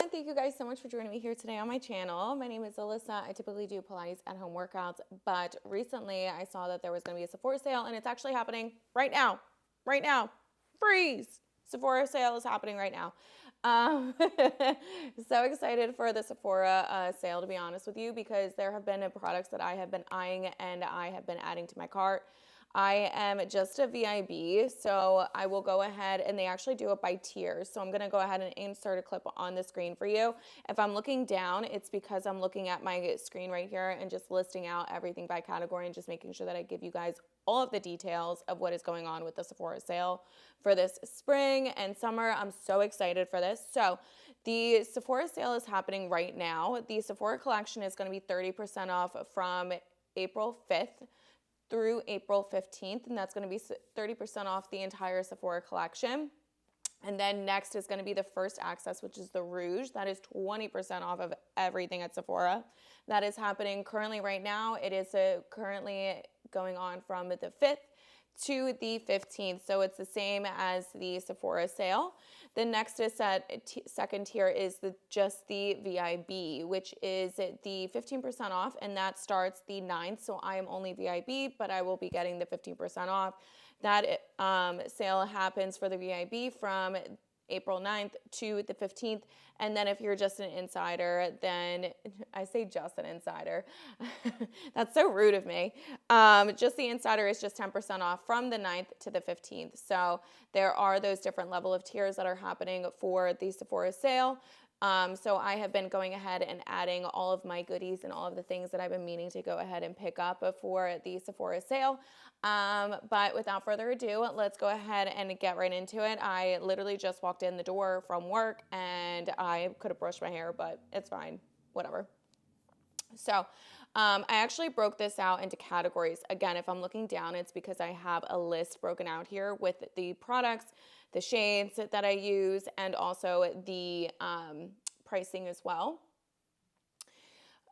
and thank you guys so much for joining me here today on my channel. My name is Alyssa. I typically do Pilates at home workouts, but recently I saw that there was going to be a Sephora sale, and it's actually happening right now. Right now. Freeze! Sephora sale is happening right now. So excited for the Sephora sale, to be honest with you, because there have been products that I have been eyeing and I have been adding to my cart. I am just a VIB, so I will go ahead, and they actually do it by tiers. So I'm going to go ahead and insert a clip on the screen for you. If I'm looking down, it's because I'm looking at my screen right here and just listing out everything by category and just making sure that I give you guys all of the details of what is going on with the Sephora sale for this spring and summer. I'm so excited for this. So the Sephora sale is happening right now. The Sephora collection is going to be 30% off from April 5th through April 15th, and that's going to be 30% off the entire Sephora collection. And then next is going to be the first access, which is the Rouge. That is 20% off of everything at Sephora. That is happening currently right now. It is currently going on from the 5th to the 15th. So it's the same as the Sephora sale. The next is second tier is just the VIB, which is the 15% off, and that starts the 9th. So I am only VIB, but I will be getting the 15% off. That sale happens for the VIB from April 9th to the 15th. And then if you're just an insider, then I say just an insider. That's so rude of me. Just the insider is just 10% off from the 9th to the 15th. So there are those different level of tiers that are happening for the Sephora sale. So I have been going ahead and adding all of my goodies and all of the things that I've been meaning to go ahead and pick up for the Sephora sale. But without further ado, let's go ahead and get right into it. I literally just walked in the door from work and I could have brushed my hair, but it's fine, whatever. So I actually broke this out into categories. Again, if I'm looking down, it's because I have a list broken out here with the products, the shades that I use, and also the pricing as well.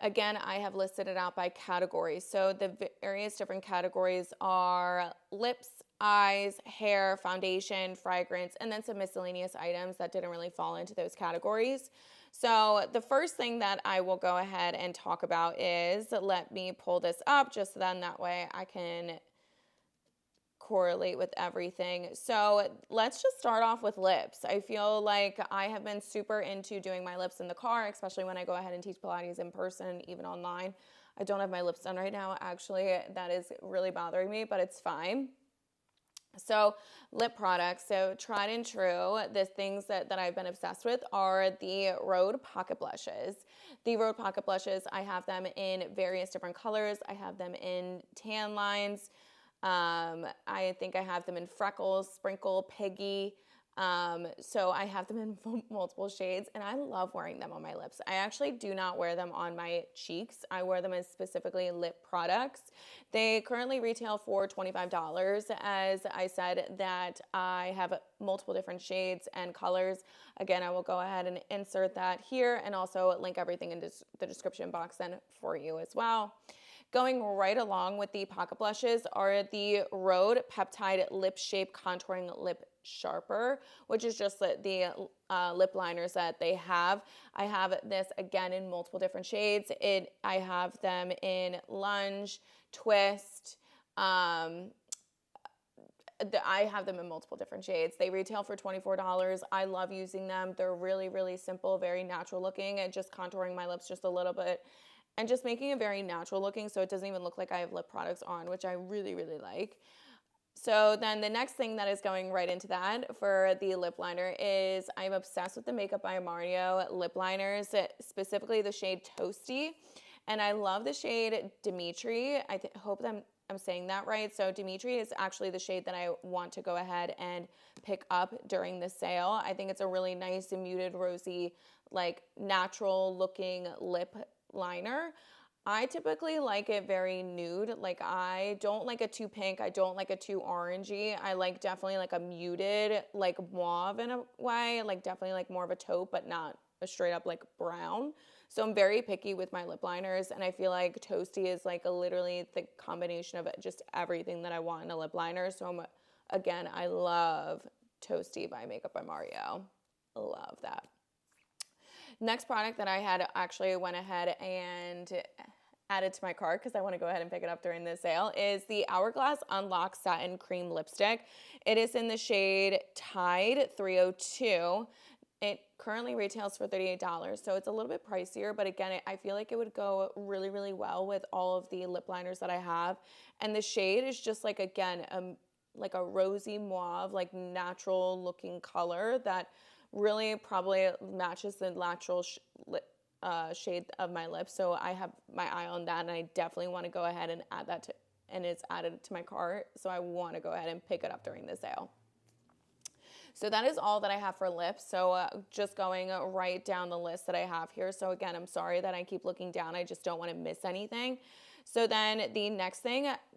Again, I have listed it out by categories. So the various different categories are lips, eyes, hair, foundation, fragrance, and then some miscellaneous items that didn't really fall into those categories. So the first thing that I will go ahead and talk about is, let me pull this up just then that way I can correlate with everything. So let's just start off with lips. I feel like I have been super into doing my lips in the car, especially when I go ahead and teach Pilates in person, even online. I don't have my lips done right now. Actually, that is really bothering me, but it's fine. So lip products, so tried and true, the things that I've been obsessed with are the Rhode Pocket Blushes. The Rhode Pocket Blushes, I have them in various different colors. I have them in tan lines. I think I have them in freckles, sprinkle, piggy. So I have them in multiple shades, and I love wearing them on my lips. I actually do not wear them on my cheeks. I wear them as specifically lip products. They currently retail for $25. As I said, that I have multiple different shades and colors. Again, I will go ahead and insert that here and also link everything in the description box then for you as well. Going right along with the pocket blushes are the Rhode Peptide Lip Shape Contouring Lip Sharper, which is just the lip liners that they have. I have this again in multiple different shades. I have them in Lunge, Twist. I have them in multiple different shades. They retail for $24. I love using them. They're really, really simple, very natural looking, and just contouring my lips just a little bit and just making it very natural looking so it doesn't even look like I have lip products on, which I really, really like. So then the next thing that is going right into that for the lip liner is I'm obsessed with the Makeup by Mario lip liners, specifically the shade Toasty. And I love the shade Dimitri. I hope that I'm saying that right. So Dimitri is actually the shade that I want to go ahead and pick up during the sale. I think it's a really nice and muted, rosy, like natural looking lip liner. I typically like it very nude. Like I don't like it too pink. I don't like it too orangey. I like definitely like a muted, like mauve in a way, like definitely like more of a taupe, but not a straight up like brown. So I'm very picky with my lip liners, and I feel like Toasty is like literally the combination of just everything that I want in a lip liner. So again, I love Toasty by Makeup by Mario. Love that. Next product that I had actually went ahead and added to my cart because I want to go ahead and pick it up during the sale is the Hourglass Unlock Satin Cream Lipstick. It is in the shade Tide 302. It currently retails for $38, so it's a little bit pricier, but again, I feel like it would go really, really well with all of the lip liners that I have. And the shade is just like, again, like a rosy mauve, like natural looking color that really probably matches the natural shade of my lips. So I have my eye on that, and I definitely want to go ahead and add that to, and it's added to my cart. So I want to go ahead and pick it up during the sale. So that is all that I have for lips. So just going right down the list that I have here. So again, I'm sorry that I keep looking down. I just don't want to miss anything. So then the next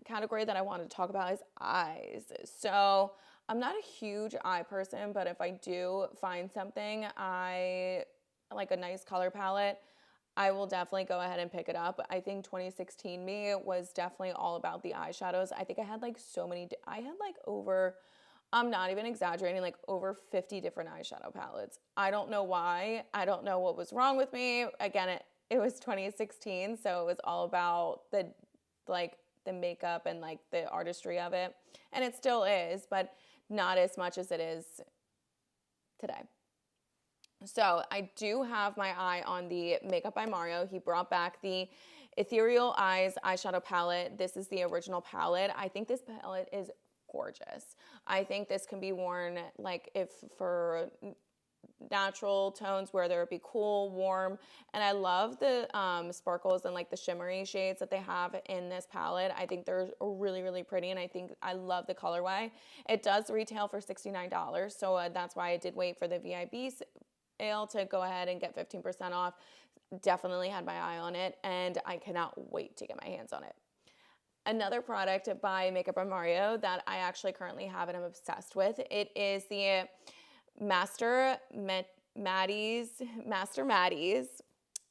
category that I wanted to talk about is eyes. So I'm not a huge eye person, but if I do find something, I like a nice color palette, I will definitely go ahead and pick it up. I think 2016 me was definitely all about the eyeshadows. I think I had like so many, I had like over, I'm not even exaggerating, like over 50 different eyeshadow palettes. I don't know why. I don't know what was wrong with me. Again, it was 2016, so it was all about the makeup and like the artistry of it. And it still is, but not as much as it is today. So I do have my eye on the Makeup by Mario. He brought back the Ethereal Eyes eyeshadow palette. This is the original palette. I think this palette is gorgeous. I think this can be worn like if for natural tones, whether it be cool, warm, and I love the sparkles and like the shimmery shades that they have in this palette. I think they're really, really pretty, and I love the colorway. It does retail for $69, so that's why I did wait for the VIB sale to go ahead and get 15% off. Definitely had my eye on it, and I cannot wait to get my hands on it. Another product by Makeup by Mario that I actually currently have and I'm obsessed with, it is the Master Maddie's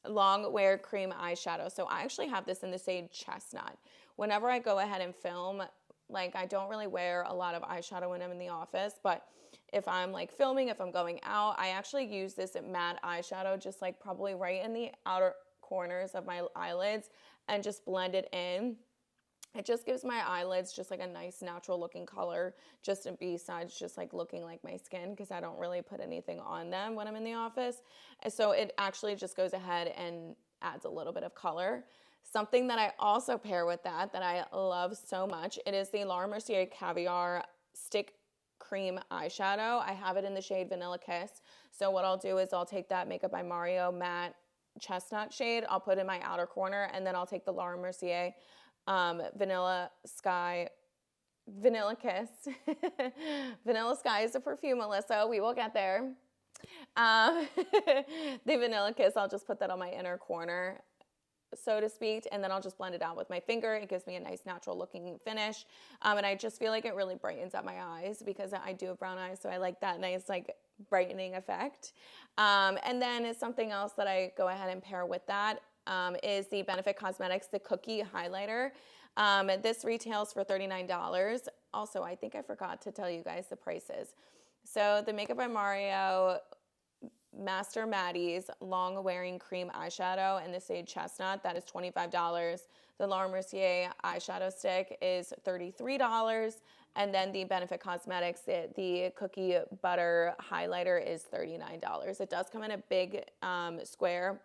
Long Wear Cream Eyeshadow. So I actually have this in the shade Chestnut. Whenever I go ahead and film, like I don't really wear a lot of eyeshadow when I'm in the office, but if I'm like filming, if I'm going out, I actually use this matte eyeshadow just like probably right in the outer corners of my eyelids and just blend it in. It just gives my eyelids just like a nice natural looking color, just besides just like looking like my skin, because I don't really put anything on them when I'm in the office. And so it actually just goes ahead and adds a little bit of color. Something that I also pair with that I love so much, it is the Laura Mercier Caviar Stick Cream Eyeshadow. I have it in the shade Vanilla Kiss. So what I'll do is I'll take that Makeup by Mario matte chestnut shade, I'll put in my outer corner, and then I'll take the Laura Mercier Vanilla Kiss. Vanilla Sky is a perfume, Alyssa. We will get there. The Vanilla Kiss, I'll just put that on my inner corner, so to speak, and then I'll just blend it out with my finger. It gives me a nice natural looking finish, and I just feel like it really brightens up my eyes because I do have brown eyes, so I like that nice like brightening effect. And then something else that I go ahead and pair with that is the Benefit Cosmetics, the Cookie Highlighter. This retails for $39. Also, I think I forgot to tell you guys the prices. So the Makeup by Mario Master Maddie's Long Wearing Cream Eyeshadow in the shade Chestnut, that is $25. The Laura Mercier eyeshadow stick is $33. And then the Benefit Cosmetics, the Cookie Butter Highlighter is $39. It does come in a big square.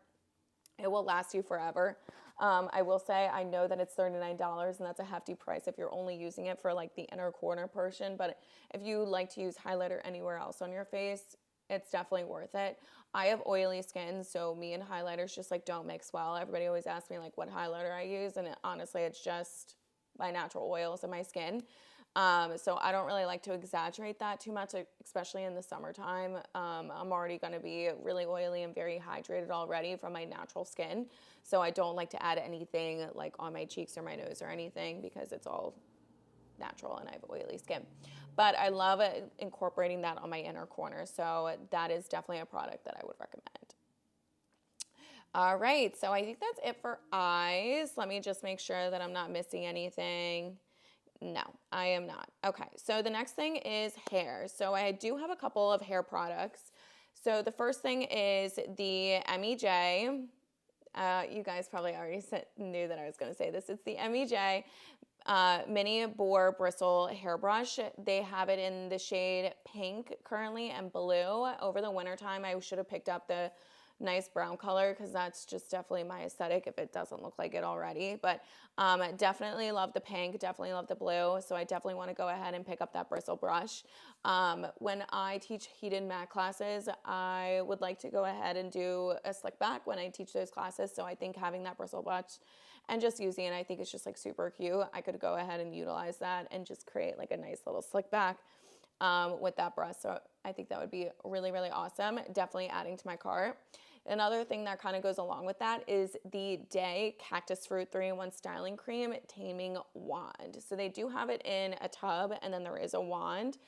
It will last you forever. I will say, I know that it's $39 and that's a hefty price if you're only using it for like the inner corner portion, but if you like to use highlighter anywhere else on your face, it's definitely worth it. I have oily skin, so me and highlighters just like don't mix well. Everybody always asks me like what highlighter I use, and honestly, it's just my natural oils in my skin. So I don't really like to exaggerate that too much, especially in the summertime. I'm already going to be really oily and very hydrated already from my natural skin. So I don't like to add anything like on my cheeks or my nose or anything because it's all natural and I have oily skin. But I love incorporating that on my inner corner. So that is definitely a product that I would recommend. All right, so I think that's it for eyes. Let me just make sure that I'm not missing anything. No, I am not. Okay, so the next thing is hair. So I do have a couple of hair products. So the first thing is the MEJ. You guys probably already knew that I was going to say this. It's the MEJ mini boar bristle hairbrush. They have it in the shade pink currently and blue. Over the wintertime, I should have picked up the nice brown color because that's just definitely my aesthetic if it doesn't look like it already. But definitely love the pink, definitely love the blue. So I definitely want to go ahead and pick up that bristle brush. When I teach heated mat classes, I would like to go ahead and do a slick back when I teach those classes. So I think having that bristle brush and just using it, I think it's just like super cute. I could go ahead and utilize that and just create like a nice little slick back with that brush. So I think that would be really, really awesome. Definitely adding to my cart. Another thing that kind of goes along with that is the Day Cactus Fruit 3-in-1 Styling Cream Taming Wand. So they do have it in a tub and then there is a wand.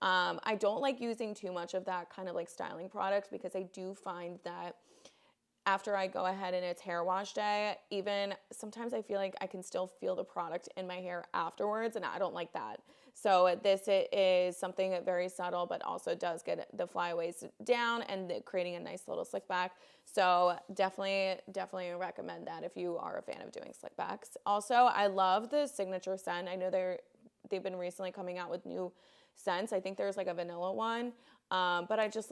I don't like using too much of that kind of like styling product because I do find that after I go ahead and it's hair wash day, even sometimes I feel like I can still feel the product in my hair afterwards, and I don't like that. So this is something very subtle, but also does get the flyaways down and creating a nice little slick back. So definitely recommend that if you are a fan of doing slick backs. Also, I love the signature scent. I know they've been recently coming out with new scents. I think there's like a vanilla one, but I just